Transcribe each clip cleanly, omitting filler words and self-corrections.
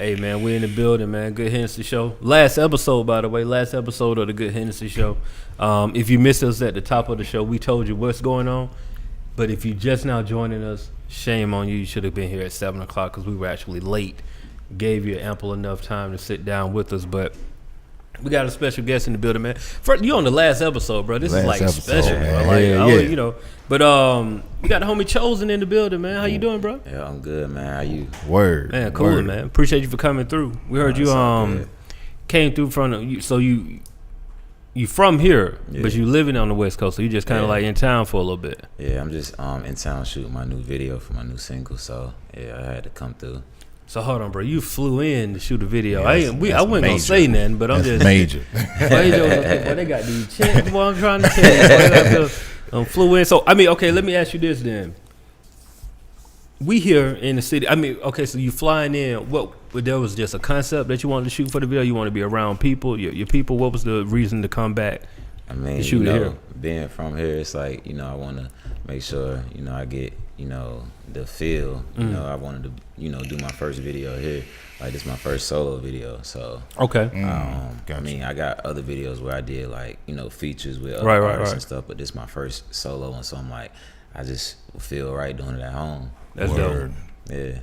Hey man, we in the building, man. Good Hennessy Show. Last episode, by the way. Last episode of the Good Hennessy Show. If you missed us at the top of the show, we told you what's going on. But if you just now joining us, shame on you. You should have been here at 7 o'clock because we were actually late. Gave you ample enough time to sit down with us, but we got a special guest in the building, man. First, you on the last episode, bro. This is like special, bro. Like, you know. But we got the homie Chosen in the building, man. How you doing, bro? Yeah, I'm good, man. How you? Word. Man, cool, Word. man. Appreciate you for coming through. We heard you came through from so you from here, but you living on the West Coast, so you just kind of like in town for a little bit. Yeah, I'm just in town shooting my new video for my new single, so yeah, I had to come through. So hold on, bro. You flew in to shoot a video. Yeah, I wasn't gonna say nothing, but I'm just major. Boy, they got these checks. Boy, I'm trying to tell you. Flew in. So I mean, okay. Let me ask you this then. We here in the city. I mean, okay. So you flying in? What? There was just a concept that you wanted to shoot for the video. You want to be around people, your people. What was the reason to come back? I mean, shoot here? Being from here, it's like I want to make sure I get the feel. I wanted to do my first video here. Like this, my first solo video. So okay. I mean, I got other videos where I did like features with other artists and stuff, but this is my first solo one. So I'm like, I just feel right doing it at home. That's dope. Yeah.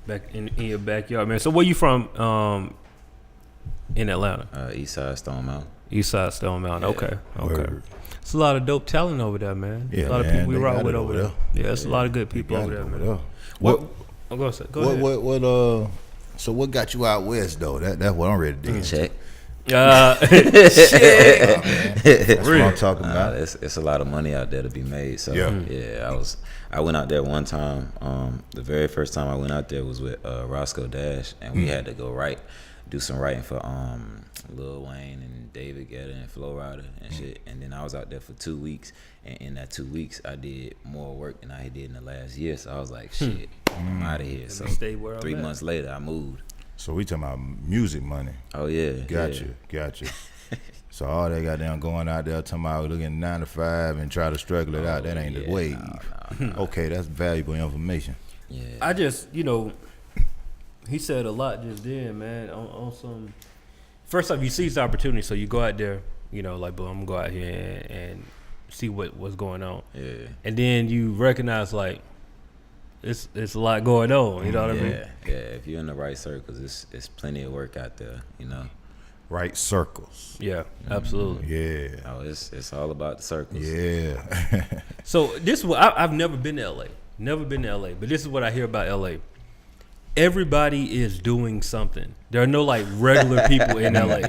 Back in your backyard, man. So where you from? In Atlanta. East Side Stone Mountain. East Side Stone Mountain. Yeah. Okay. Word. It's a lot of dope talent over there, man. Yeah, a lot of people we rock with over there. Yeah, it's a lot of good people over there, man. What? Go ahead. What? So what got you out west though? That's what I'm ready to dig into. Check. Shit. That's what I'm talking about. It's a lot of money out there to be made. So yeah, I went out there one time. The very first time I went out there was with Roscoe Dash, and we had to go do some writing for Lil Wayne and David Guetta and Flo Rida and shit. And then I was out there for 2 weeks, and in that 2 weeks I did more work than I did in the last year. So I was like, shit, I'm out of here. So 3 months later I moved. So we talking about music money. Oh yeah. Gotcha. So all that goddamn going out there talking about looking 9 to 5 and try to struggle it out, that ain't the wave. No. Okay, that's valuable information. Yeah. I just, he said a lot just then, man, on some. First off, you seize the opportunity, so you go out there, like, boom, I'm gonna go out here and see what's going on. Yeah. And then you recognize, like, it's a lot going on, you know what I mean? Yeah, if you're in the right circles, it's plenty of work out there, Right circles. Yeah, absolutely. Yeah. Oh, it's all about the circles. Yeah. So this is what I've never been to LA. Never been to LA, but this is what I hear about LA. Everybody is doing something. There are no like regular people in LA.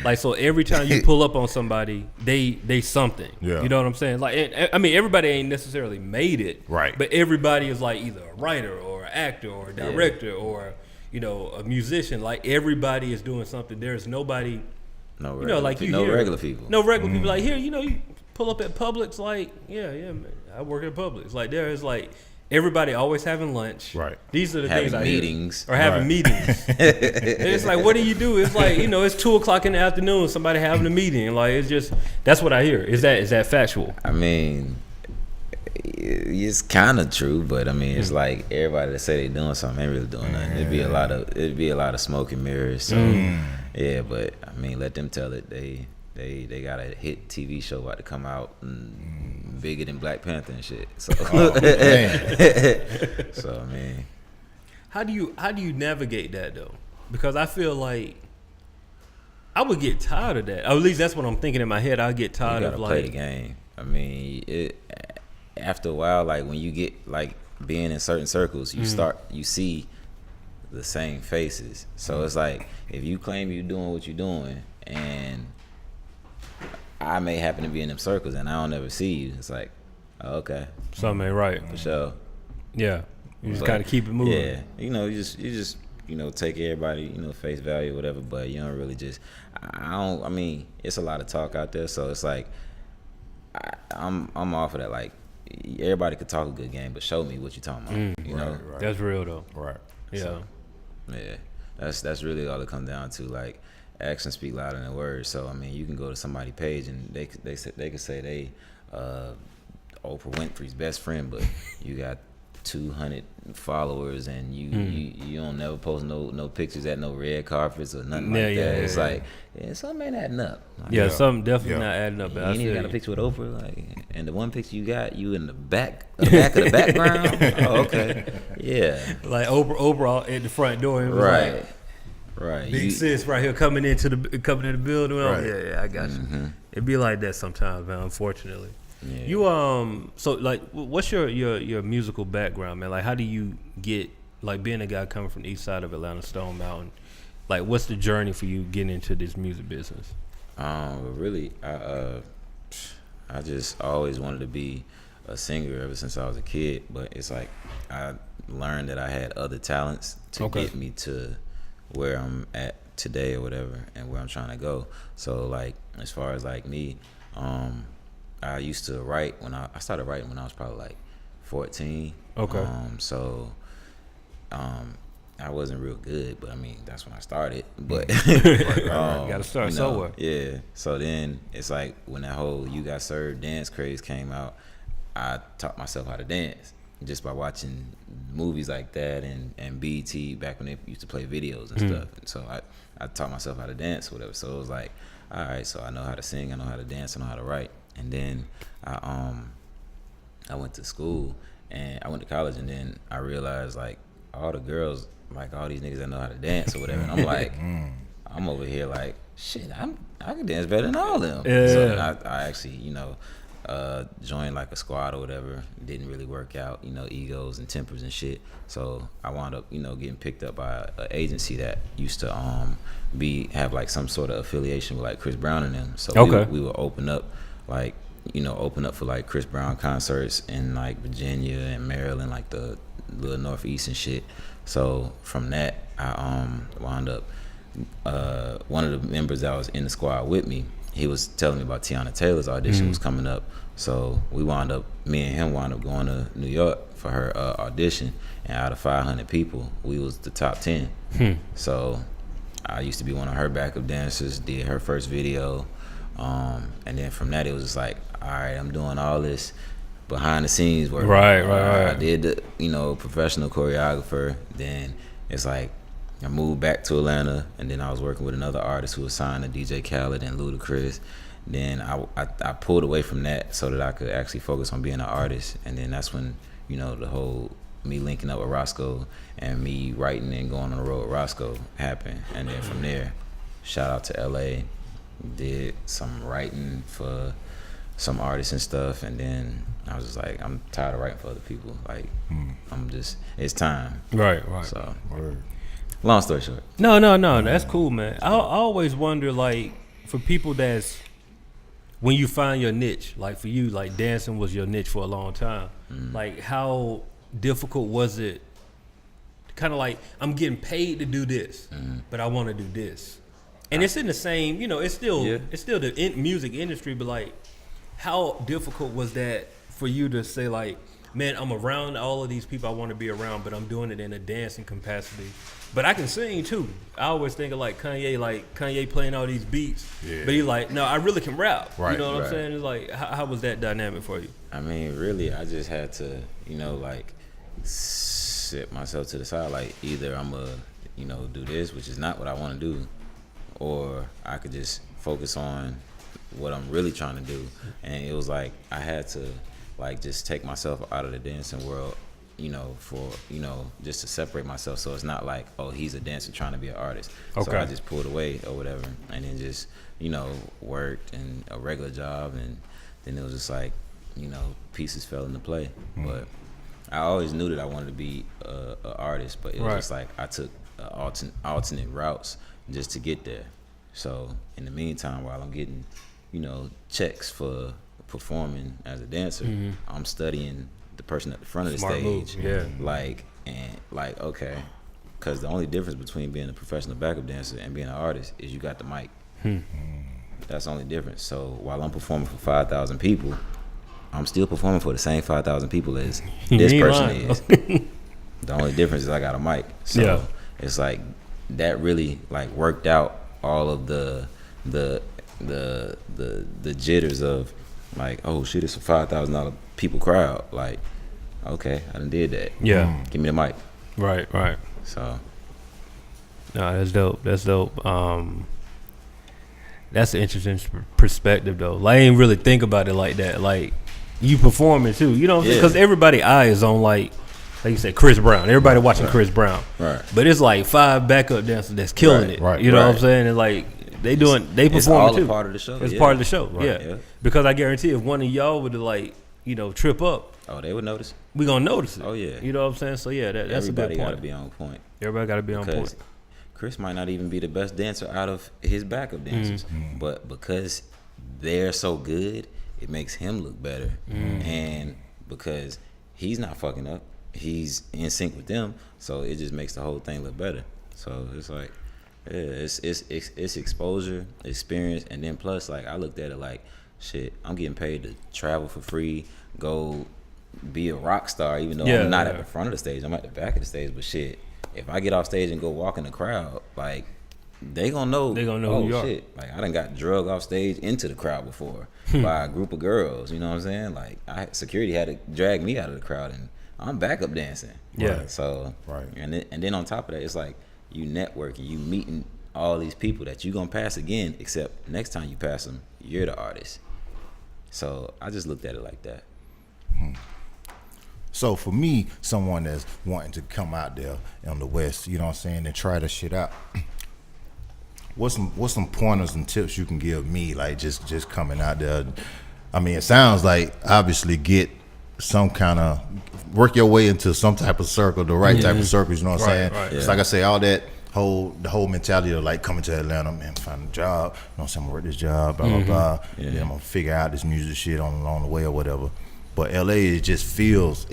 Like, so every time you pull up on somebody, they something. Yeah. You know what I'm saying? Like, I mean, everybody ain't necessarily made it. Right. But everybody is like either a writer or an actor or a director or a musician. Like, everybody is doing something. There's nobody. No regular people. No regular people. Like, here, you pull up at Publix. Like, yeah, man, I work at Publix. Like, there is like. Everybody always having lunch. Right. These are the having things I meetings. hear. Or having meetings. And it's like, what do you do? It's like, it's 2:00 in the afternoon, somebody having a meeting. Like, it's just, that's what I hear. Is that factual? I mean, it's kind of true, but I mean, it's like everybody that say they doing something ain't really doing nothing. It'd be a lot of smoke and mirrors. So yeah, but I mean, let them tell it. They got a hit TV show about to come out bigger than Black Panther and shit. So, so I mean, how do you navigate that though? Because I feel like I would get tired of that. Or at least that's what I'm thinking in my head. I get tired you of gotta play the game. I mean, after a while, like when you get like being in certain circles, you see the same faces. So it's like if you claim you're doing what you're doing and I may happen to be in them circles and I don't ever see you. It's like, oh, okay, something ain't right for sure. Yeah, you just gotta keep it moving. Yeah, you just take everybody face value or whatever, but you don't really just. I mean, it's a lot of talk out there, so it's like I'm off of that. Like everybody could talk a good game, but show me what you're talking about. You know, Right. That's real though. Right. Yeah. So, yeah, that's really all it comes down to. Like actions speak louder than words. So I mean, you can go to somebody's page and they could say they Oprah Winfrey's best friend, but you got 200 followers and you don't never post no pictures at no red carpets or nothing like that. It's like something ain't adding up. Like, something definitely not adding up. you ain't even got a picture with Oprah, like, and the one picture you got, you in the back of the background. Oh, okay, yeah. Like Oprah at the front door. And Right. Right. Big sis right here coming into the building. Oh, Right. yeah, I got you. It be like that sometimes, man. Unfortunately. Yeah. You so like, what's your musical background, man? Like, how do you get, like, being a guy coming from the east side of Atlanta, Stone Mountain? Like, what's the journey for you getting into this music business? Really, I just always wanted to be a singer ever since I was a kid. But it's like I learned that I had other talents to get me to where I'm at today or whatever, and where I'm trying to go. So like, as far as like me, I used to write when I started writing when I was probably like 14. Okay. I wasn't real good, but I mean that's when I started. But Got to start somewhere. Yeah. So then it's like when that whole "You Got Served" dance craze came out, I taught myself how to dance just by watching movies like that and BET back when they used to play videos and stuff. And so I taught myself how to dance or whatever. So it was like, all right, so I know how to sing, I know how to dance, I know how to write. And then I went to school and I went to college, and then I realized like all the girls, like all these niggas that know how to dance or whatever. And I'm like, I'm over here like, shit, I can dance better than all of them. Yeah. So I actually, joined like a squad or whatever. Didn't really work out, egos and tempers and shit. So I wound up, getting picked up by an agency that used to have like some sort of affiliation with like Chris Brown and them. So we would open up like, open up for like Chris Brown concerts in like Virginia and Maryland, like the little Northeast and shit. So from that, I wound up, one of the members that was in the squad with me, he was telling me about Tiana Taylor's audition was coming up. So me and him wound up going to New York for her audition, and out of 500 people, we was the top 10. So I used to be one of her backup dancers, did her first video, and then from that it was just like, all right, I'm doing all this behind the scenes work. Right. I did the professional choreographer. Then it's like I moved back to Atlanta, and then I was working with another artist who was signed to DJ Khaled and Ludacris. Then I pulled away from that so that I could actually focus on being an artist. And then that's when the whole me linking up with Roscoe and me writing and going on the road with Roscoe happened. And then from there, shout out to LA, did some writing for some artists and stuff, and then I was just like, I'm tired of writing for other people. Like, it's time. Right. So, long story short. No, that's cool, man. I always wonder, like, for people that's, when you find your niche, like for you, like dancing was your niche for a long time. Like, how difficult was it? Kind of like, I'm getting paid to do this, but I want to do this, and it's in the same, it's still the music industry, but like, how difficult was that for you to say, like, man, I'm around all of these people I want to be around, but I'm doing it in a dancing capacity. But I can sing too. I always think of like Kanye playing all these beats, but he's like, no, I really can rap. Right, you know what I'm saying? It's like, how was that dynamic for you? I mean, really, I just had to, like, sit myself to the side. Like, either I'm going to, do this, which is not what I want to do, or I could just focus on what I'm really trying to do. And it was like I had to like just take myself out of the dancing world, for just to separate myself, so it's not like, oh, he's a dancer trying to be an artist. So I just pulled away or whatever, and then just worked and a regular job, and then it was just like pieces fell into play. But I always knew that I wanted to be a artist, but it was just like I took alternate routes just to get there. So in the meantime, while I'm getting checks for performing as a dancer, I'm studying the person at the front of the stage. Okay, because the only difference between being a professional backup dancer and being an artist is you got the mic. That's the only difference. So while I'm performing for 5,000 people, I'm still performing for the same 5,000 people as this person is. The only difference is I got a mic. So it's like that really like worked out all of the jitters of like, oh shit, it's a $5,000 people crowd. Like, okay, I done did that. Yeah. Give me the mic. Right. So No, that's dope. That's dope. That's an interesting perspective though. Like, I ain't really think about it like that. Like, you performing too, you know what I'm saying? Because everybody eye is on like you said, Chris Brown. Everybody watching Chris Brown. Right. But it's like 5 backup dancers that's killing it. Right. You know what I'm saying? And like they performing it's all too. a part of the show. It's part of the show. Right. Yeah. Because I guarantee if one of y'all would have like, trip up, Oh, they would notice. we gonna notice it. Oh, yeah. You know what I'm saying? So yeah, that's a good Everybody point. got to be on point. Everybody gotta be on Because point. Chris might not even be the best dancer out of his backup dancers, but because they're so good, it makes him look better. And because he's not fucking up, he's in sync with them, so it just makes the whole thing look better. So it's like, yeah, it's exposure, experience, and then plus, like, I looked at it like, shit, I'm getting paid to travel for free, go be a rock star, even though I'm not at the front of the stage, I'm at the back of the stage. But shit, if I get off stage and go walk in the crowd, like, they gonna know who you are. Shit, like, I done got drugged off stage into the crowd before by a group of girls, you know what I'm saying? Like, security had to drag me out of the crowd, and I'm backup dancing. Yeah. So, Right. And then on top of that, it's like you networking, you meeting all these people that you gonna pass again, except next time you pass them, you're the artist. So I just looked at it like that. So for me, someone that's wanting to come out there on the West, you know what I'm saying, and try this shit out, what's some pointers and tips you can give me, like just coming out there? I mean, it sounds like obviously get some kind of work your way into some type of circle, the right type of circles, you know what I'm saying? Right. It's like I say, all that the whole mentality of like coming to Atlanta, man, find a job, you know what I'm saying, I'm gonna work this job, blah, blah, blah. Yeah. Then I'm gonna figure out this music shit along the way or whatever. But LA, it just feels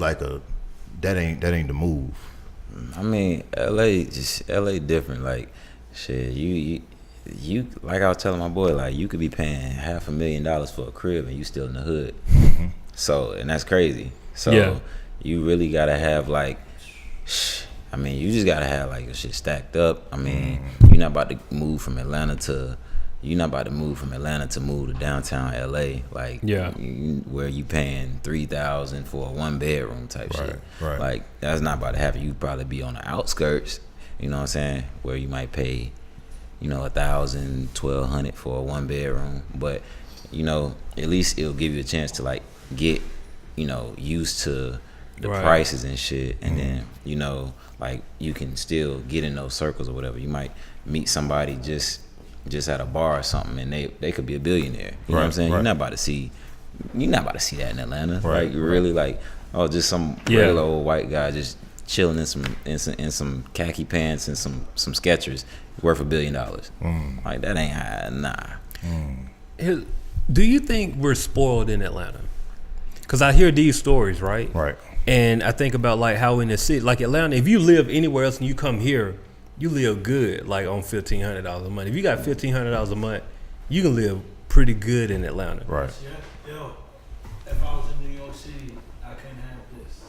like that ain't the move. I mean, LA different. Like, shit, you like I was telling my boy, like, you could be paying $500,000 for a crib and you still in the hood. So, and that's crazy. So you really gotta have like, I mean, you just gotta have like a shit stacked up. I mean, you're not about to move from Atlanta to move to downtown LA, like, where you paying $3,000 for a 1-bedroom type shit. Right. Like, that's not about to happen. You probably be on the outskirts, you know what I'm saying, where you might pay, $1,000, $1,200 for a 1-bedroom. But, at least it'll give you a chance to like get, used to the prices and shit, and then, like, you can still get in those circles or whatever. You might meet somebody just at a bar or something, and they could be a billionaire. You know what I'm saying? Right. You're not about to see that in Atlanta. Right. Like, really, like, just some regular old white guy just chilling in some khaki pants and some Skechers worth $1 billion. Like, that ain't high. Nah. Do you think we're spoiled in Atlanta? Because I hear these stories, right? Right. And I think about like how in the city, like Atlanta, if you live anywhere else and you come here, you live good, like on $1,500 a month. If you got $1,500 a month, you can live pretty good in Atlanta. Right. Yo, if I was in New York City, I couldn't have this.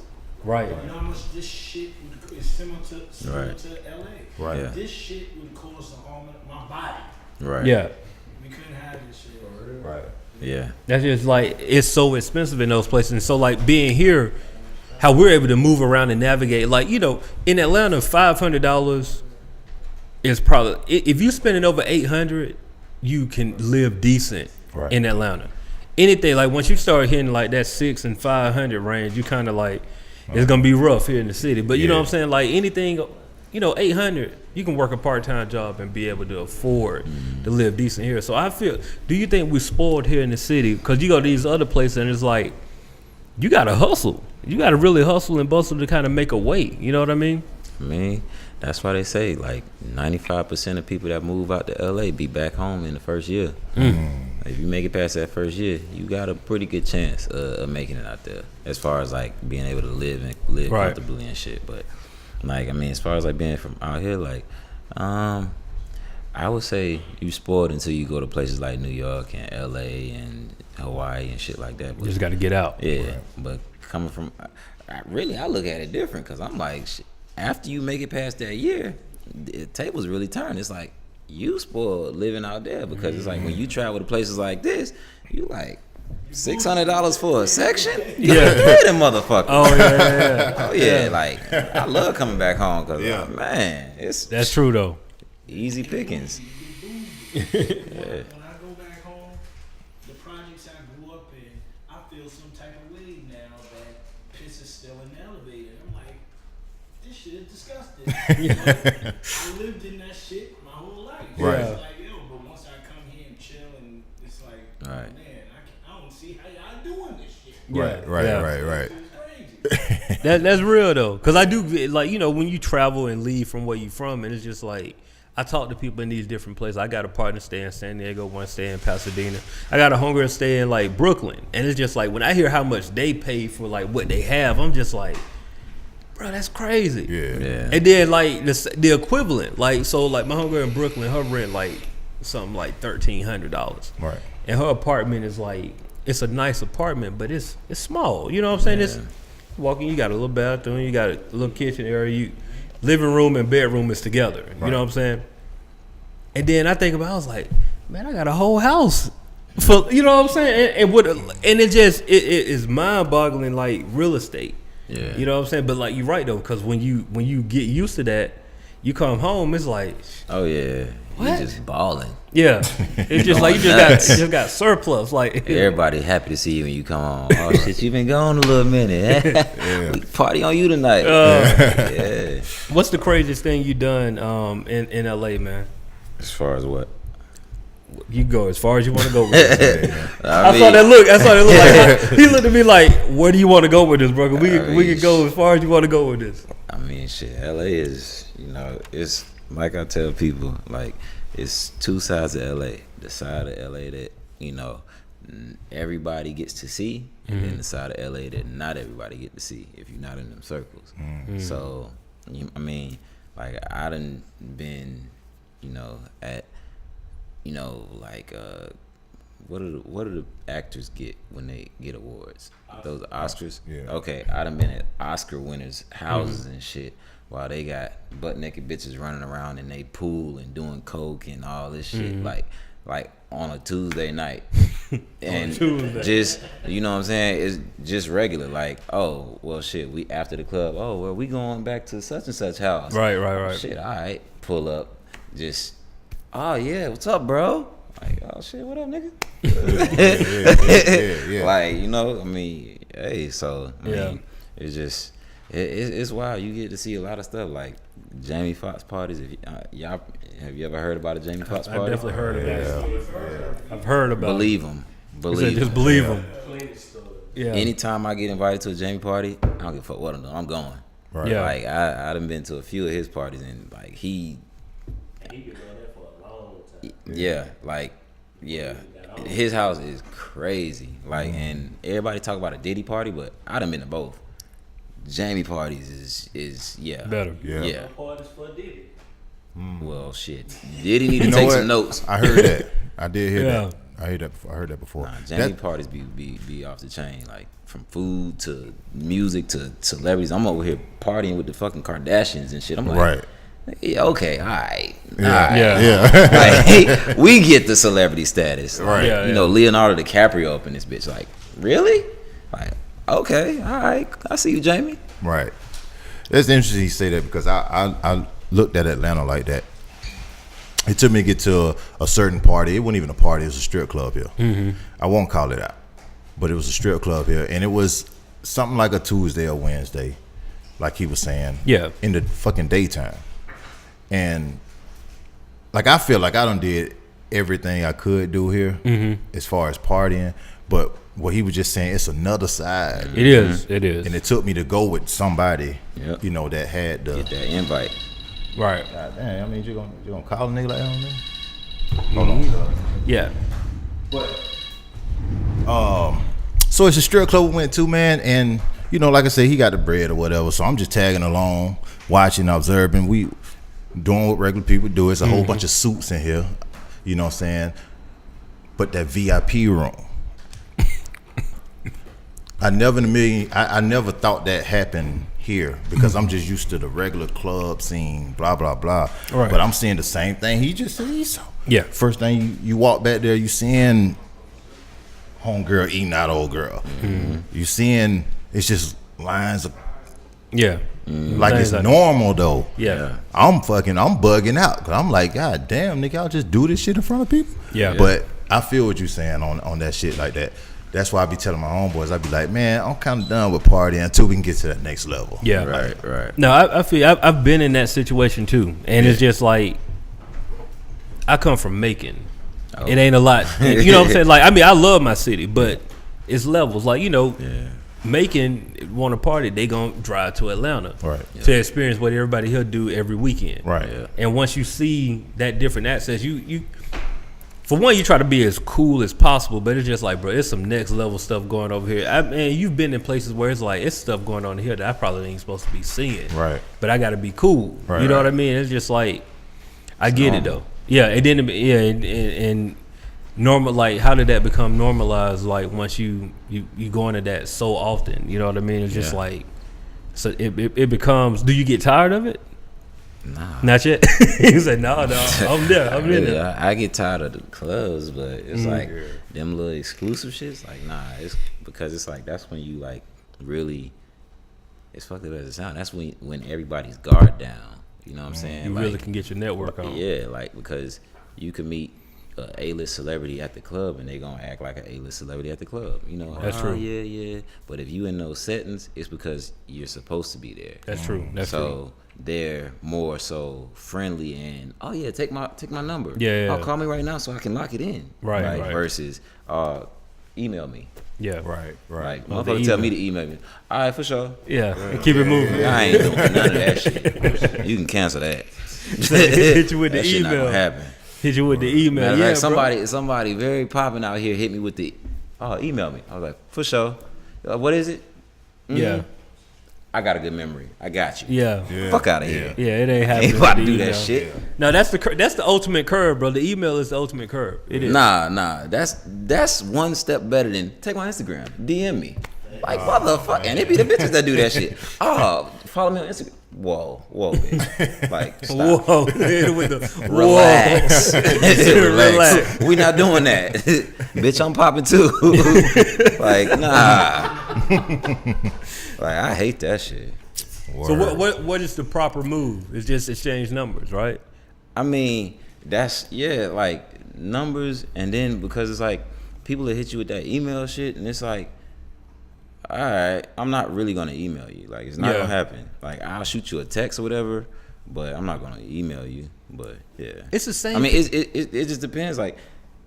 Right. You know how much this shit is similar to LA? Right. Yeah. This shit would cause the harm in my body. Right. Yeah. We couldn't have this shit. Right. Yeah. That's just like, it's so expensive in those places. And so like being here, how we're able to move around and navigate, like, in Atlanta, $500 is probably, if you spending over $800, you can live decent in Atlanta. Anything, like once you start hitting like that $600 and $500 range, you kind of like, it's gonna be rough here in the city. But you know what I'm saying? Like anything, $800, you can work a part-time job and be able to afford to live decent here. So I feel, do you think we're spoiled here in the city? Because you go to these other places and it's like, you gotta hustle. You gotta really hustle and bustle to kind of make a way. You know what I mean? I mean, that's why they say like 95% of people that move out to LA be back home in the first year. If you make it past that first year, you got a pretty good chance of making it out there, as far as like being able to live comfortably and shit. But like, I mean, as far as like being from out here, like, I would say you spoiled until you go to places like New York and LA and Hawaii and shit like that. But You just got to get out. yeah, but coming from, I look at it different, because I'm like, shit, after you make it past that year, the tables really turn. It's like, you spoiled living out there, because it's like when you travel to places like this, you like, $600 for a section? Yeah. Pay them motherfuckers. Oh yeah. Oh yeah, like I love coming back home because man, it's That's true though. easy pickings. When I go back home, the projects I grew up in, I feel some type of way now that piss is still in the elevator. I'm like, this shit is disgusting. I lived in that shit my whole life. Right. It's like, yo, but once I come here and chill, and it's like, Right. man, I don't see how y'all doing this shit. Right, right, Yeah. right. It's crazy. That's real though, cause I do like when you travel and leave from where you from, and it's just like I talk to people in these different places. I got a partner stay in San Diego, one stay in Pasadena. I got a homegirl stay in like Brooklyn, and it's just like when I hear how much they pay for like what they have, I'm just like, bro, that's crazy. Yeah. And then like the equivalent, like so like my homegirl in Brooklyn, her rent like something like $1,300, Right. and her apartment is like it's a nice apartment, but it's small. You know what I'm saying? It's walking. You got a little bathroom, you got a little kitchen area, you living room and bedroom is together. You know what I'm saying? And then I think about, I was like, man, I got a whole house for, you know what I'm saying? And it is mind boggling, like real estate. Yeah. You know what I'm saying? But like you're right though, because when you get used to that, you come home, it's like, Oh yeah, What? you just balling. yeah, it's just like you just got surplus. Like Everybody happy to see you when you come home. Oh shit, you been gone a little minute. We party on you tonight. Yeah. what's the craziest thing you done in LA, man? As far as what? You go as far as you want to go with this. I I saw that look. Like he looked at me like, "Where do you want to go with this, bro? We can go as far as you want to go with this." I mean, shit. LA is, it's like I tell people, like it's two sides of LA. The side of LA that everybody gets to see, and then the side of LA that not everybody get to see if you're not in them circles. So, I mean, like I done been, at, like what do the actors get when they get awards? Those Oscars. Yeah. Okay, I done been at Oscar winners' houses and shit while they got butt naked bitches running around in they pool and doing coke and all this shit like on a Tuesday night. And just you know what I'm saying, it's just regular, like, oh well shit, we after the club, oh well we going back to such and such house. Right. Shit, all right, pull up, just oh yeah, what's up, bro? Like, oh shit, what up, nigga? Yeah. Like, I mean, hey, so I Yeah. mean, it's just it's wild. You get to see a lot of stuff like Jamie Foxx parties. If y'all have you ever heard about a Jamie Foxx I've party? definitely heard of that. I've heard about. Believe him. He said, Believe just him. believe him. Yeah. Anytime I get invited to a Jamie party, I don't give a fuck what I'm doing. I'm going. Right. Yeah. Like I done been to a few of his parties and like he He been doing that for a long time. yeah, his house is crazy. Like, and everybody talk about a Diddy party, but I done been to both. Jamie parties is Better. Yeah. Parties for Diddy. Well, shit. Diddy need to know take what? some notes. I heard that. I did hear Yeah. that. I heard that before. Jamie That- parties be off the chain, like from food to music to celebrities. I'm over here partying with the fucking Kardashians and shit. I'm like, right. yeah, okay, all right. Yeah. Like, we get the celebrity status. Like, Right. Yeah, Leonardo DiCaprio up in this bitch. Like, really? Like, okay, all right. I see you, Jamie. Right. It's interesting you say that because I looked at Atlanta like that. It took me to get to a certain party. It wasn't even a party. It was a strip club here. Mm-hmm. I won't call it out. But it was a strip club here. And it was something like a Tuesday or Wednesday, like he was saying. Yeah. In the fucking daytime. And like I feel like I done did everything I could do here as far as partying. But what he was just saying, it's another side. It is. It is. And it took me to go with somebody, Yep. that had the. Get that invite. Right. God damn, I mean, you gonna call a nigga like that on there? Hold on, dog. Yeah. So it's a strip club we went to, man, and like I said, he got the bread or whatever. So I'm just tagging along, watching, observing. We doing what regular people do. It's a whole bunch of suits in here, you know what I'm saying? But that VIP room, I never thought that happened here because I'm just used to the regular club scene, blah blah blah. Right. But I'm seeing the same thing he just said. So Yeah. first thing you walk back there, you seeing homegirl eating out old girl. You seeing it's just lines of Yeah. like Things it's normal though. Yeah. I'm bugging out because I'm like, God damn, nigga, I'll just do this shit in front of people. Yeah. But I feel what you're saying on that shit like that. That's why I be telling my homeboys, I be like, man, I'm kind of done with partying until we can get to that next level. Yeah. Right. No, I feel I've been in that situation too, and it's just like I come from Macon. Oh. It ain't a lot, you know what I'm saying? Like, I mean, I love my city, but it's levels. Like, you know, Macon want to party, they gonna drive to Atlanta, Right. to experience what everybody here do every weekend, Right. Yeah. And once you see that different access, you for one, you try to be as cool as possible, but it's just like, bro, it's some next level stuff going over here. And you've been in places where it's like, it's stuff going on here that I probably ain't supposed to be seeing. Right. But I got to be cool. Right, You know right. what I mean? It's just like, I get it though. Yeah, it didn't. Yeah, and normal. Like, how did that become normalized? Like, once you go into that so often, you know what I mean? It's just like, so it becomes. Do you get tired of it? Nah. Not yet. He said, no, I'm there. I'm in there. I get tired of the clubs, but it's like them little exclusive shits. Like, nah, it's because it's like that's when you like really. It's fucked up as it sounds. That's when everybody's guard down. You know what I'm saying? You like, really can get your network on. Yeah, like because you can meet a A-list celebrity at the club and they gonna act like an A-list celebrity at the club. You know, That's true. Yeah. But if you in those settings, it's because you're supposed to be there. That's true. That's true. So they're more so friendly and take my number. Yeah. Call me right now so I can lock it in. Right. Versus email me. Yeah. Right. Like Oh, the motherfucker tell email. me to email me. All right, for sure. Yeah. Keep it moving. I ain't doing none of that shit. You can cancel that. Hit you with the That shit not email. gonna happen. Hit you with the email. Matter of Yeah, fact, somebody very popping out here hit me with the email me. I was like, for sure. What is it? Bro. Yeah. I got a good memory. I got you. Yeah. Fuck out of here. Yeah, it ain't happening. Ain't about to with do the that email. shit. No, that's the ultimate curve, bro. The email is the ultimate curve. It is. Nah. That's one step better than take my Instagram. DM me. Like motherfucker. And it be the bitches that do that shit. Follow me on Instagram. Whoa, bitch. Like stop. Whoa. With the, Relax. Relax. We not doing that. Bitch, I'm popping too. Like, nah. Like, I hate that shit. So what is the proper move? It's just exchange numbers, right? I mean, that's like numbers, and then because it's like people that hit you with that email shit, and it's like, all right, I'm not really gonna email you. Like, it's not gonna happen. Like, I'll shoot you a text or whatever, but I'm not gonna email you. But yeah, It's the same. I mean, it just depends. Like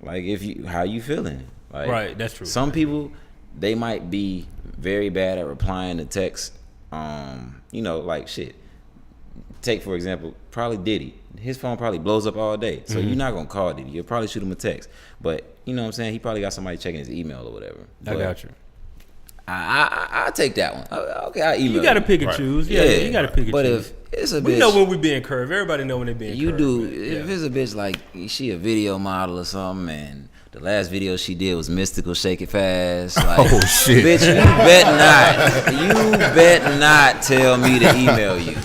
if you how you feeling. Like, Right, that's true. Some people, they might be very bad at replying to texts. You know, like shit. Take for example, probably Diddy. His phone probably blows up all day, so you're not gonna call Diddy. You'll probably shoot him a text. But you know what I'm saying? He probably got somebody checking his email or whatever. I got you. I take that one. Okay, I email. You got to pick and choose. Yeah, you got to pick and But choose. if it's a bitch, We know when we being curved. Everybody know when they being you curved. do. man. If it's a bitch like she a video model or something, and the last video she did was Mystical Shake It Fast. Like, Oh, shit. bitch, you bet not tell me to email you.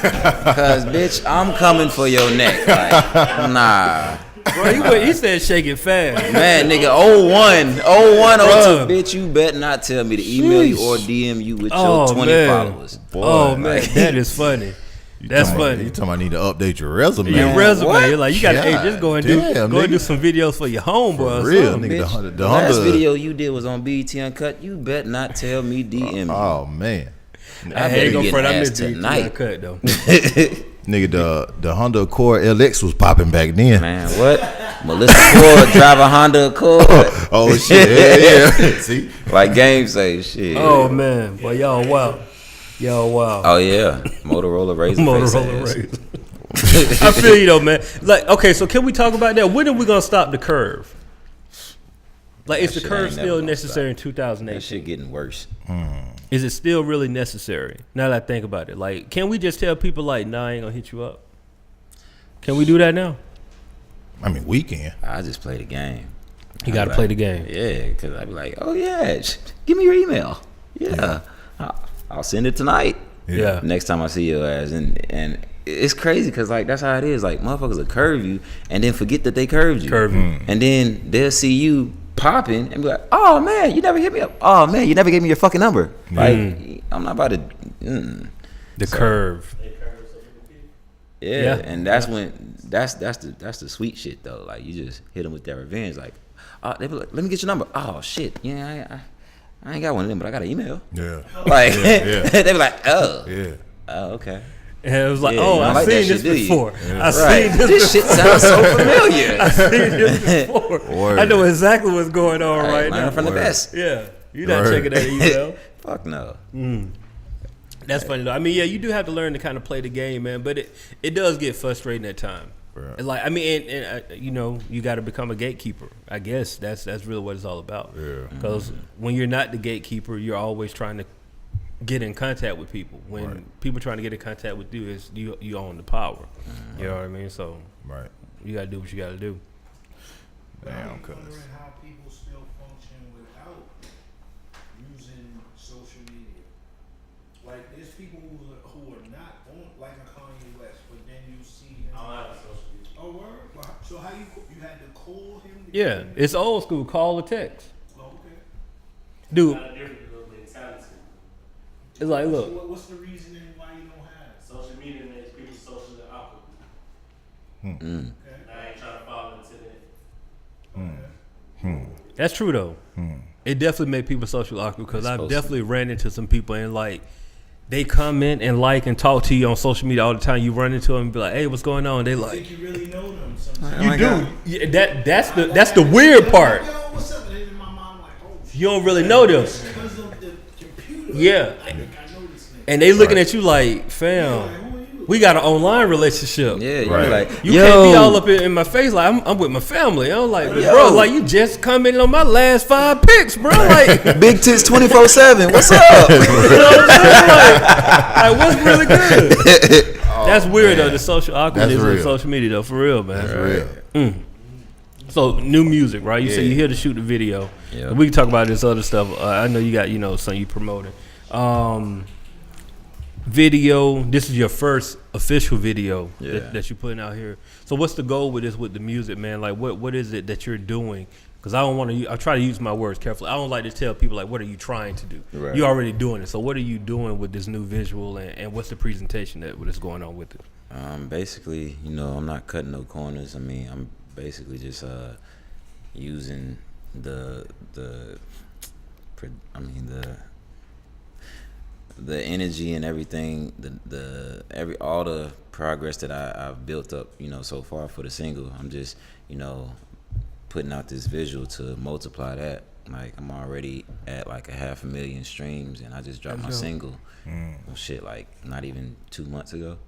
Cause bitch, I'm coming for your neck. Like, nah. Bro, he said shake it fast. Man, nigga, 01, 02, bitch, you bet not tell me to email you or DM you with your 20 man. followers. Oh man, that is funny. That's funny. You talking about I need to update your resume. Your Man, resume, what? you're like you got to God just go and damn, do nigga. some videos for your homeboy. For or real, something. nigga. Bitch, The last Honda- video you did was on BET Uncut. You bet not tell me DM me. Oh man, I I better ain't gonna get front. I ass missed it tonight. cut though. nigga, the Honda Accord LX was popping back then. Man, what? Melissa Ford drive a Honda Accord. Oh shit, yeah. See, Like Game say, shit. Oh man, boy, y'all wow. Oh yeah, Motorola Razr. Motorola face ass. Razr. I feel you though, man. Like, okay, so can we talk about that? When are we gonna stop the curve? Like, is the shit curve ain't never still gonna necessary in That 2018? shit getting worse. Is it still really necessary? Now that I think about it, like, can we just tell people like, nah, I ain't gonna hit you up? Can we do that now? I mean we can. I just play the game. You got to play the game. Yeah, because I be like, oh yeah, give me your email. Yeah, I'll send it tonight. Yeah. Next time I see your ass, and it's crazy because like that's how it is. Like motherfuckers will curve you and then forget that they curved you. Curve you. And then they'll see you popping and be like, oh man, you never hit me up. Oh man, you never gave me your fucking number. Like, I'm not about to. The curve. They curve so many people. Yeah, Yeah. and that's when that's the sweet shit though. Like you just hit them with that revenge. Like, they be like, let me get your number. Oh shit, yeah, I ain't got one of them, but I got an email. Yeah. Like, Yeah. they be like, oh, Yeah. Okay. And it was like, Yeah, oh, you don't I've like that seen shit, this do you? before. Yeah. I've Right. seen this This shit sounds so familiar. I've seen this before. Word. I know exactly what's going on right Learn now. from the Word. best. Yeah, you're not Word. checking that email. Fuck no. That's funny though. I mean, yeah, you do have to learn to kind of play the game, man. But it does get frustrating at times. Right. And like, I mean, you know, you got to become a gatekeeper. I guess that's really what it's all about. Yeah. Because when you're not the gatekeeper, you're always trying to get in contact with people. When Right. people trying to get in contact with you, is you own the power. You know what I mean? So Right. you got to do what you got to do. Damn, I'm cuz. wondering how people still function without using social media. Like, there's people who are not on, like a Kanye West, but then you see him. I don't have social media. Oh, word? Well, so how you had to call him? to Yeah, get him? it's old school. Call or text, Oh, okay. dude. Not a different little mentality. It's like, So look, what's the reason why you don't have it? Social media makes people socially awkward. Mm. Okay. And I ain't trying to fall into that. that's true though. It definitely made people social awkward because It's I've supposed to. definitely ran into some people and like they comment and like and talk to you on social media all the time. You run into them and be like, "Hey, what's going on?" They I like, think you really know them sometimes. "You my do." God. Yeah, that's the weird part. Yo, what's up? And then in my mind, I'm like, oh, shit. You don't really know them, Because of the computer. Yeah. I think I know this nigga. and they looking Right. at you like, Like, "Fam, who are you? we got an online relationship." Yeah, you Right. like, You yo, can't be all up in my face like I'm with my family. I'm like, Yo. bro, like you just commented on my last 5 picks, bro. Like, Big tits 24/7. What's up? you know what I'm saying? Like what's really good? That's weird though. The social awkwardness That's of real. social media though, for real, man. Real. So new music, right? You say Yeah. you're here to shoot the video. Yeah. We can talk about this other stuff. I know you got something you promoting. Video. This is your first official video Yeah. that you're putting out here. So what's the goal with this with the music, man? Like what is it that you're doing? Because I don't want to. I try to use my words carefully. I don't like to tell people like, what are you trying to do? Right. You're already doing it. So what are you doing with this new visual and what's the presentation that what is going on with it? Basically, I'm not cutting no corners. I mean, I'm basically just using the energy and everything, all the progress that I've built up, so far for the single. I'm just, putting out this visual to multiply that. Like I'm already at like 500,000 streams, and I just dropped That's my dope. single. Shit, like not even 2 months ago.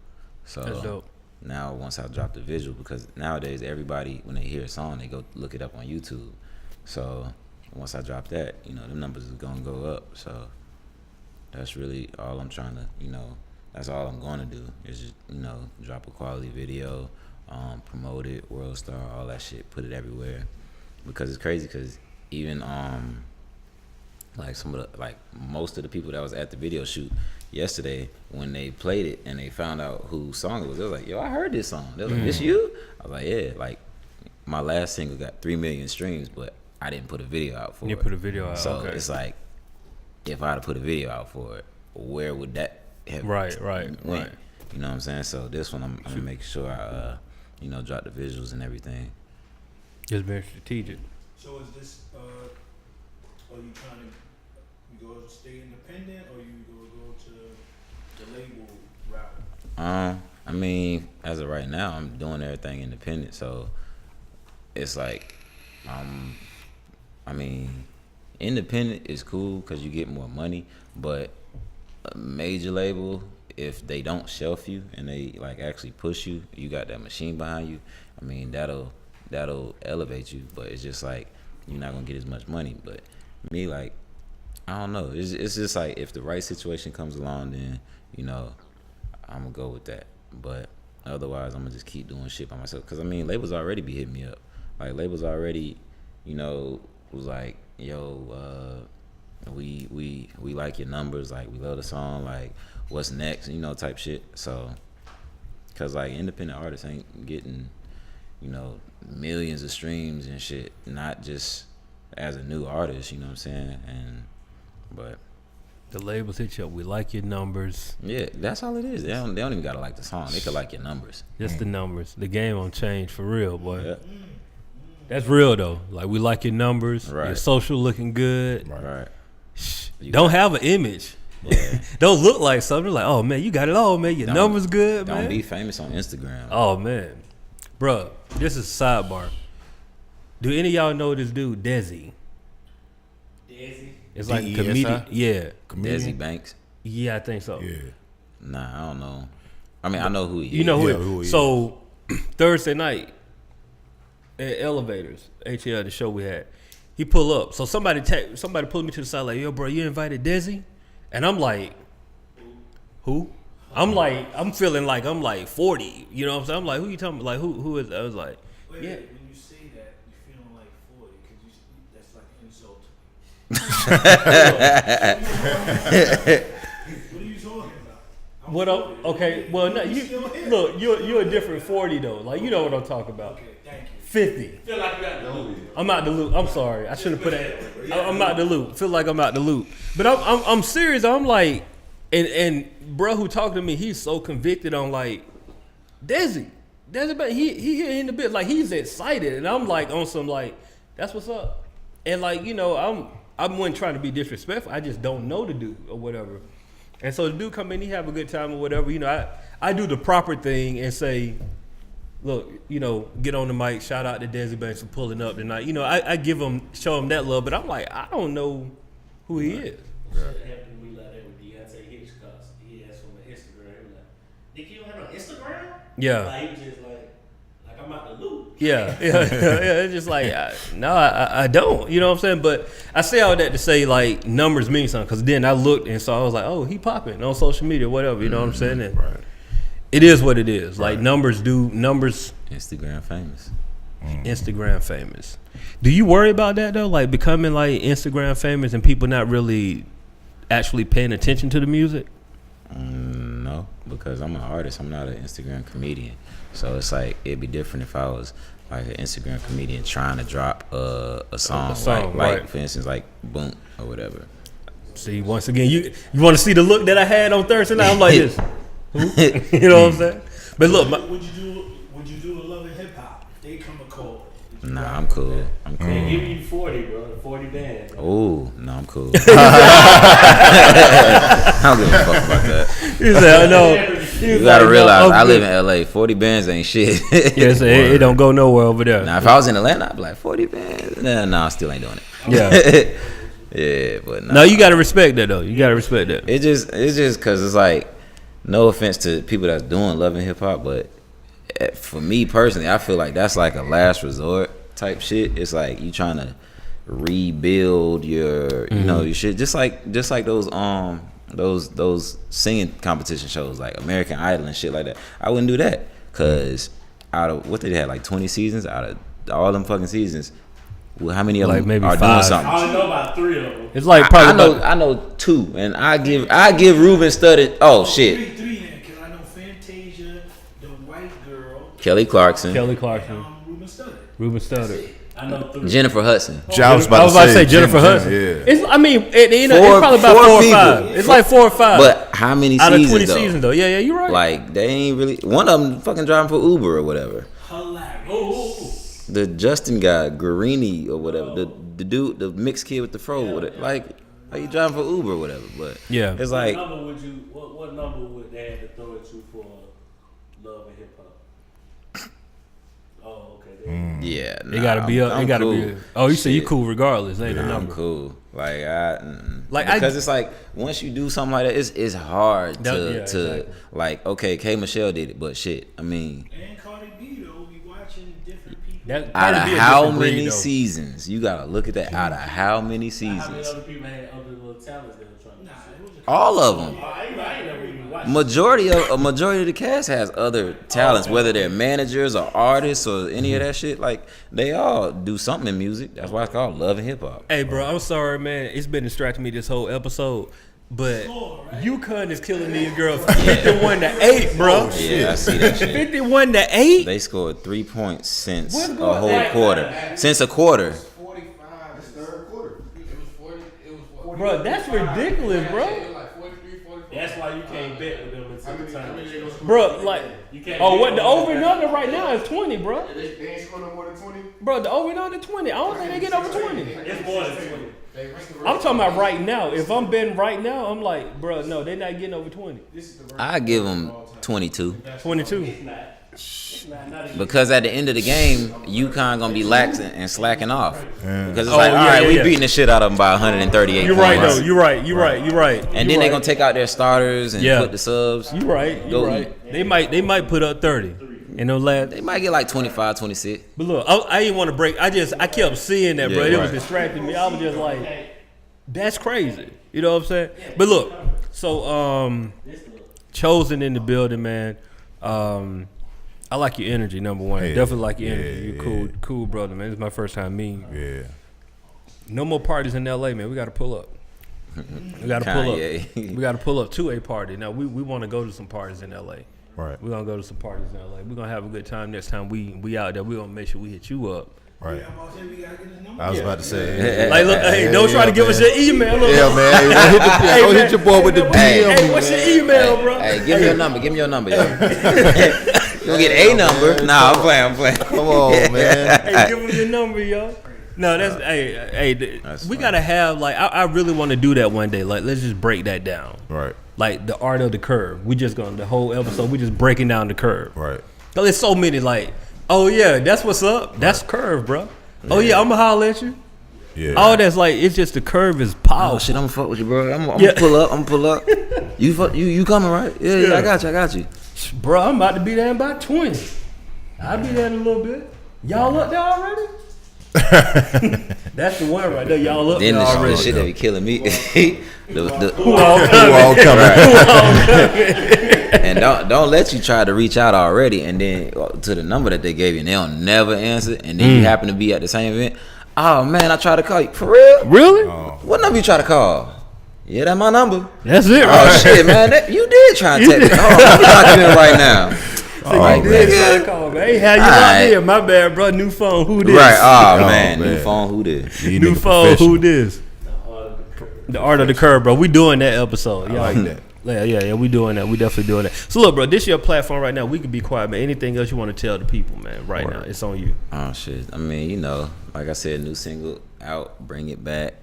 So That's dope. now once I drop the visual, because nowadays everybody when they hear a song they go look it up on YouTube. So once I drop that, the numbers is gonna go up. So that's really all I'm trying to, that's all I'm gonna do is just, drop a quality video, promote it, World Star, all that shit, put it everywhere. Because it's crazy, because even like most of the people that was at the video shoot yesterday, when they played it and they found out whose song it was, they was like, yo, I heard this song. They was like, this you? I was like, yeah. Like my last single got 3 million streams, but I didn't put a video out for You it. put a video out. So Okay. it's like, if I'd have put a video out for it, where would that have Right. went? You know what I'm saying? So this one, I'm gonna make sure I, drop the visuals and everything. Just very strategic. So is this, are you trying to, you go stay independent or you go to the label route? I mean, as of right now, I'm doing everything independent. So it's like, I mean, independent is cool because you get more money, but a major label, if they don't shelf you and they like actually push you, you got that machine behind you. I mean, that'll elevate you, but it's just like you're not gonna get as much money. But me, like, I don't know. It's just like if the right situation comes along, then I'm gonna go with that. But otherwise, I'm gonna just keep doing shit by myself. Cause I mean, labels already be hitting me up. Like labels already, was like, yo, we like your numbers. Like we love the song. Like what's next? Type shit. So, cause like independent artists ain't getting, millions of streams and shit. Not just as a new artist. You know what I'm saying? But The labels hit you up. We like your numbers. yeah, that's all it is. They don't even gotta like the song. They could like your numbers. Just the numbers. The game won't change for real, boy. Yeah. That's real though. Like we like your numbers. Your Right. social looking good. Right. You Don't have an image. Yeah. Don't look like something. Like, oh man, you got it all, man. Your Don't- numbers good, Don't man. be famous on Instagram. Oh man, bruh, this is a sidebar. Do any of y'all know this dude, Desi? Desi. It's like a DESI? comedian. Yeah, Desi Banks. yeah, I think so. Yeah. Nah, I don't know. I mean, I know who he is. You know Yeah, who? who he So Thursday night at Elevators, HL, the show we had, he pull up. So somebody pulled me to the side like, yo, bro, you invited Desi? And I'm like, who? I'm feeling like I'm like 40. You know what I'm saying? I'm like, who you talking about? Like, who is? I was like, Wait, yeah. when you say that, you're feeling like 40 because that's like an insult. What are you talking about? I'm What up? 40. Okay, well, no, you still here. look, you're a different 40 though. Like, you know what I'm talking about. Okay, thank you. 50. Feel like you got the loop. I'm out the loop. I'm sorry. I should have put that. I'm out the loop. Feel like I'm out the loop. But I'm serious. I'm like, and bro who talked to me, he's so convicted on like, Desi, but he in the bit like he's excited, and I'm like on some like, that's what's up, and like I wasn't trying to be disrespectful. I just don't know the dude or whatever, and so the dude come in, he have a good time or whatever. You know, I do the proper thing and say, look, you know, get on the mic, shout out to Desi Banks for pulling up tonight. You know, I show him that love, but I'm like, I don't know who he is. Shit happened to me like that with Deontay Hitchcock. He asked for my Instagram. He was like, Nick, you don't have no Instagram? Yeah. Like, he was just like I'm out the loop. Yeah. It's just like, I don't. You know what I'm saying? But I say all that to say, like, numbers mean something. Because then I looked and saw, I was like, oh, he popping on social media, whatever. You know what I'm saying? And it is what it is. Like, numbers. Instagram famous. Instagram famous. Do you worry about that though? Like becoming like Instagram famous and people not really actually paying attention to the music? No, because I'm an artist. I'm not an Instagram comedian. So it's like it'd be different if I was like an Instagram comedian trying to drop a song, like right. for instance, like Boom or whatever. See, once again, you want to see the look that I had on Thursday night? I'm like this. Who? You know what I'm saying? But look, Would you do a Love and Hip Hop if they come a call? Would you Nah, rock I'm with cool. that? I'm cool. They give you 40, bro. 40 band. Oh, no, I'm cool. I don't give a fuck about that. he said, I know. You gotta realize I live in LA. 40 bands ain't shit. Yes, it don't go nowhere over there. Now, if I was in Atlanta, I'd be like 40 bands. Nah, I still ain't doing it. Yeah. Yeah, but nah. No, you gotta respect that though. You gotta respect that. It's just because it's like, no offense to people that's doing love and hip hop, but for me personally, I feel like that's like a last resort type shit. It's like you trying to rebuild your, you know, your shit. Just like those singing competition shows like American Idol and shit like that. I wouldn't do that because out of what they had like 20 seasons, out of all them fucking seasons, well, how many of Like them maybe are 5. doing something? I only know about 3 of them. It's like probably I know 2, and I give Ruben Studdard. Oh shit, Three then, because I know Fantasia, the white girl, Kelly Clarkson, Kelly Clarkson, and Ruben Studdard. Ruben Studdard. I know 3. Jennifer Hudson. I was about to say Jennifer Hudson. Yeah. It's I mean, it's Four- probably about 4 4 or people. 5. It's like 4 or 5. But how many out of seasons 20 though? seasons though. Yeah, you're right. Like they ain't really. One of them fucking driving for Uber or whatever. Hilarious. The Justin guy, Guarini or whatever. The dude, the mixed kid with the fro. Like he driving for Uber or whatever. But Yeah. it's like What number would you? What number would they have to throw at you for love and hip hop? Oh, okay. yeah. It gotta be up. I'm It gotta cool. be. Oh, you say you Shit. cool regardless. Ain't the I'm number. cool. Like Like, because it's like once you do something like that, it's hard That- to yeah, exactly. like okay, K Michelle did it, but shit. I mean, And Cardi B, though, we watching different people. That out of Cardi B a how different breed, many though. seasons? You gotta look at that. Out of how many How many seasons? other people had other little talents they were trying to Nah, do? it was a All of them. I ain't never even watched. Majority of the cast has other talents, whether they're managers or artists or any of that shit. Like they all do something in music. That's why it's called love and hip hop. Hey, bro, I'm sorry, man. It's been distracting me this whole episode. But right? UConn is killing these girls 51-8, bro. Yeah, I see that shit. 51-8. They scored 3 points since What's a going whole on? quarter. Since a quarter. Bro, that's ridiculous, bro. That's why you can't bet with them until the time. Bro, like, You can't oh, bet what the on over and that. under right now is 20, bro. They ain't scoring no more than 20. Bro, the over and under 20. I don't think they get over 20. It's more than 20. I'm talking about right now. If I'm betting right now, I'm like, bro, no, they're not getting over 20. I give them 22 22. because at the end of the game, UConn gonna be laxing and slacking off because it's Oh, like, yeah, all right, yeah, we yeah. beating the shit out of them by 138. You're right, points. though. You're right. And then they gonna take out their starters and Yeah. put the subs. You're right. You're Go right. They might put up 30 in those last. They might get like 25, 26. But look, I didn't want to break. I kept seeing that, bro. Yeah, It was right. distracting me. I was just like, that's crazy. You know what I'm saying? But look, so Chosen in the building, man. I like your energy, number one. Yeah. Definitely like your Yeah, energy. You're cool brother, man. This is my first time meeting you. Yeah. No more parties in LA, man. We got to pull up. We got to pull up. Kanye. We got to pull up to a party. Now we want to go to some parties in LA. Right. We're gonna go to some parties in LA. We're gonna have a good time next time we out there. We're gonna make sure we hit you up. Right. I'm about to say we gotta get his number. I was about to say. Like, look, hey, don't try to give us man. your email. Look, Yeah, man. Hey, go hit your boy with the DM. Hey, what's your email, bro? Hey, give me your number. Give me your number, yo. You don't get a number. Nah, I'm playing. Come on, man. Hey, give him your number, yo. No, that's That's we fine. gotta have like I really want to do that one day. Like, let's just break that down. Right. Like the art of the curve. We just gonna the whole episode. We just breaking down the curve. Right. Cause there's so many like, oh yeah, that's what's up. That's curve, bro. Oh yeah, I'ma holler at you. Yeah. All that's like it's just the curve is Oh powerful. shit, I'm gonna fuck with you, bro. I'm Yeah. gonna pull up. You coming, right? Yeah, I got you. Bro, I'm about to be there in about 20. I'll be there in a little bit. Y'all up there already? That's the one right there. Y'all up Then there the already. shit that be killing me. Who all Who all coming? And don't let you try to reach out already, and then to the number that they gave you, and they'll never answer, and then you happen to be at the same event. Oh man, I tried to call you for real. Really? What number you try to call? Yeah, that's my number. That's it, Oh right? shit, man, you did try and text me. Oh, I'm documenting right now. So Oh, you did man. try to call me. Hey, how you Alright. locked in? My bad, bro. New phone. Who this? Right? Oh, Oh, man, new man. phone. Who did? You New nigga phone. Who professional. this? The art of the curve, bro. We doing that episode. I like that. Yeah, we doing that. We definitely doing that. So look, bro, this your platform right now. We can be quiet, man. Anything else you want to tell the people, man? Right now, it's on you. Oh shit! I mean, you know, like I said, new single out, bring it back.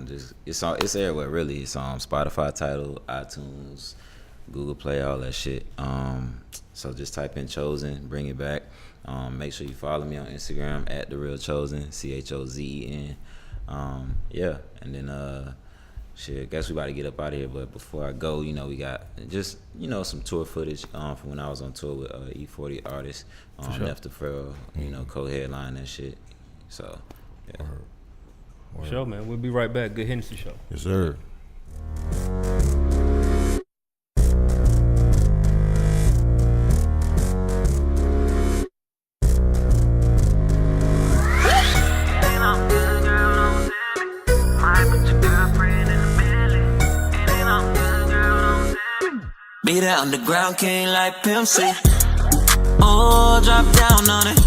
Just it's everywhere really. It's on Spotify, Tidal, iTunes, Google Play, all that shit. So just type in Chosen, bring it back. Make sure you follow me on Instagram at The Real Chosen, CHOZEN. Yeah, and then shit, guess we about to get up out of here. But before I go, you know, we got just some tour footage from when I was on tour with E40 artists. sure. Left the Furrow, co-headline that shit. So yeah. Sure, man. We'll be right back. Good Hennessy Show. Yes, sir. Be that underground king like Pimp C. Oh, drop down on it.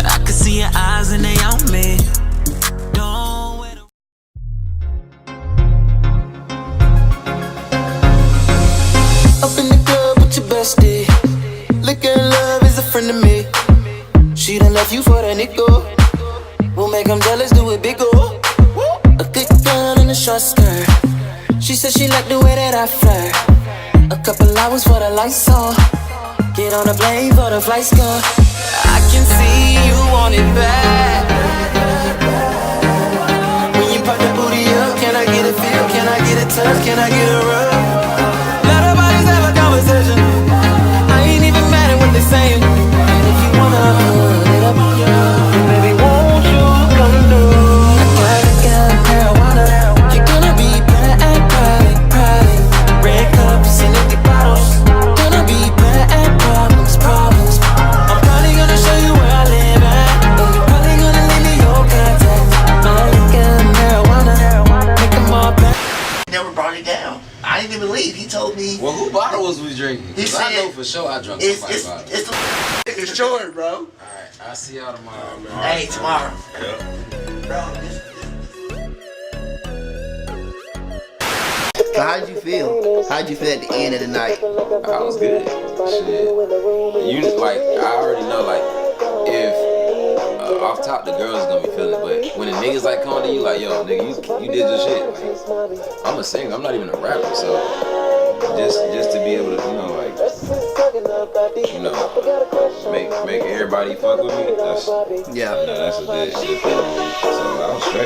I can see your eyes and they on me. Don't wait. Up in the club with your bestie. Liquor and love is a friend of me. She done left you for that nigga. We'll make them jealous, do it bigger. A thick gun in a short skirt. She said she liked the way that I flirt. A couple hours for the lights on. Get on the plane for the flight score. I can see you want it back. When you pop the booty up, can I get a feel? Can I get a touch? Can I get a rub? Let our bodies have a conversation. I ain't even mad at what they're saying. And if you wanna put it up, baby, won't you come through? I got marijuana. You're gonna be private. Red cups and empty bottles. Gonna be bad problems. I'm probably gonna show you where I live at. And you're probably gonna leave me your contact. I got marijuana. Make them all back. Never brought it down. I didn't even leave. He told me Well, who bottle was we drinking? He 'Cause I said know for sure I drunk it's somebody's it's bottle. it's short, bro. All right, I'll see y'all tomorrow, man. Hey, tomorrow, bro. So how'd you feel? How'd you feel at the end of the night? I was good. Shit. You just like, I already know, like, if off top the girls is gonna be feeling it, but when the niggas like come to you, like, yo, nigga, you did your shit. Like, I'm a singer, I'm not even a rapper, so just to be able to, you know, like, you know, make everybody fuck with me. That's Yeah. that's a good feeling. So I was straight.